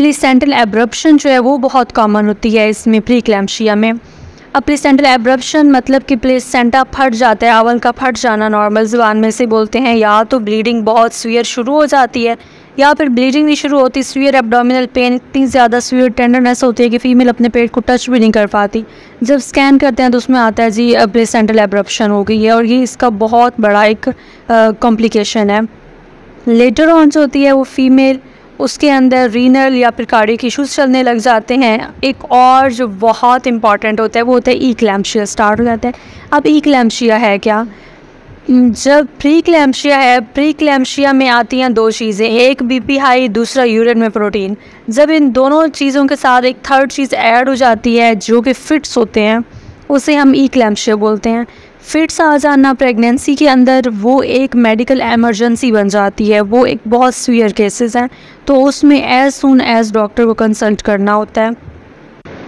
Placental abruption जो है वो बहुत कॉमन होती है इसमें प्रीक्लैम्शिया में। अब प्लेसेंटल एब्रप्शन मतलब कि प्लेसेंटा फट जाता है, अवल का फट जाना नॉर्मल ज़ुबान में से बोलते हैं। या तो ब्लीडिंग बहुत सीवियर शुरू हो जाती है या फिर ब्लीडिंग नहीं शुरू होती, सीवियर एब्डोमिनल पेन, इतनी ज़्यादा सीवियर टेंडरनेस होती है कि फ़ीमेल अपने पेट को टच भी नहीं कर पाती। जब स्कैन करते हैं तो उसमें आता है जी प्लेसेंटल एब्रप्शन हो गई है, और ये इसका बहुत बड़ा एक कॉम्प्लिकेशन है। लेटर ऑन जो होती है वो फीमेल, उसके अंदर रीनल या फिर कार्डियक इश्यूज़ चलने लग जाते हैं। एक और जो बहुत इंपॉर्टेंट होता है वो होता है इक्लैम्शिया स्टार्ट हो जाता है। अब इक्लैम्शिया है क्या? जब प्रीक्लैम्शिया है, प्रीक्लैम्शिया में आती हैं दो चीज़ें, एक बीपी हाई, दूसरा यूरिन में प्रोटीन। जब इन दोनों चीज़ों के साथ एक थर्ड चीज़ ऐड हो जाती है जो कि फिट्स होते हैं, उसे हम इक्लैम्शिया बोलते हैं। फिट्स आ जाना प्रेगनेंसी के अंदर वो एक मेडिकल एमरजेंसी बन जाती है, वो एक बहुत सीवियर केसेस हैं, तो उसमें एज सून एज डॉक्टर को कंसल्ट करना होता है।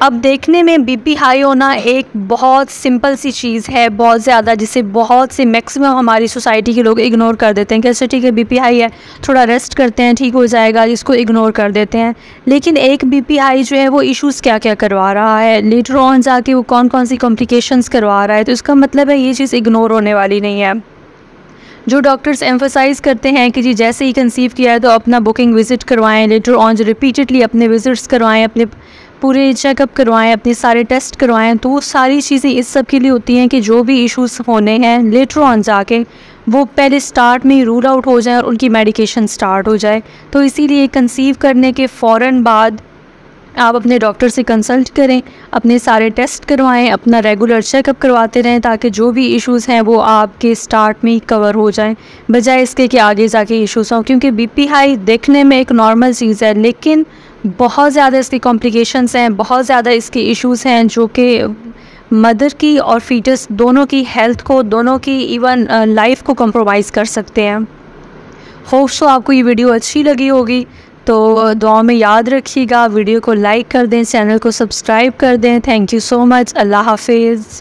अब देखने में बीपी हाई होना एक बहुत सिंपल सी चीज़ है, बहुत ज़्यादा, जिसे बहुत से मैक्सिमम हमारी सोसाइटी के लोग इग्नोर कर देते हैं कि अच्छा ठीक है बीपी हाई है, थोड़ा रेस्ट करते हैं ठीक हो जाएगा, इसको इग्नोर कर देते हैं। लेकिन एक बीपी हाई जो है वो इश्यूज़ क्या क्या करवा रहा है, लेटर ऑन जाके वो कौन कौन सी कॉम्प्लिकेशंस करवा रहा है, तो इसका मतलब है ये चीज़ इग्नोर होने वाली नहीं है। जो डॉक्टर्स एम्फोसाइज़ करते हैं कि जी जैसे ही कंसीव किया है तो अपना बुकिंग विज़िट करवाएं, लेटर ऑन जो रिपीटेडली अपने विज़िट्स करवाएं, अपने पूरे चेकअप करवाएं, अपने सारे टेस्ट करवाएं, तो वो सारी चीज़ें इस सब के लिए होती हैं कि जो भी इश्यूज़ होने हैं लेटर ऑन जाके वो पहले स्टार्ट में ही रूल आउट हो जाए और उनकी मेडिकेशन स्टार्ट हो जाए। तो इसीलिए कंसीव करने के फ़ौरन बाद आप अपने डॉक्टर से कंसल्ट करें, अपने सारे टेस्ट करवाएं, अपना रेगुलर चेकअप करवाते रहें ताकि जो भी इश्यूज़ हैं वो आपके स्टार्ट में ही कवर हो जाएं, बजाय इसके कि आगे जाके इश्यूज़ हों। क्योंकि बीपी हाई देखने में एक नॉर्मल चीज़ है, लेकिन बहुत ज़्यादा इसकी कॉम्प्लिकेशंस हैं, बहुत ज़्यादा इसके इश्यूज़ हैं जो कि मदर की और फीटस दोनों की हेल्थ को, दोनों की इवन लाइफ को कम्प्रोमाइज़ कर सकते हैं। होप सो आपको ये वीडियो अच्छी लगी होगी, तो दुआ में याद रखिएगा, वीडियो को लाइक कर दें, चैनल को सब्सक्राइब कर दें। Thank you so much. अल्लाह हाफिज़।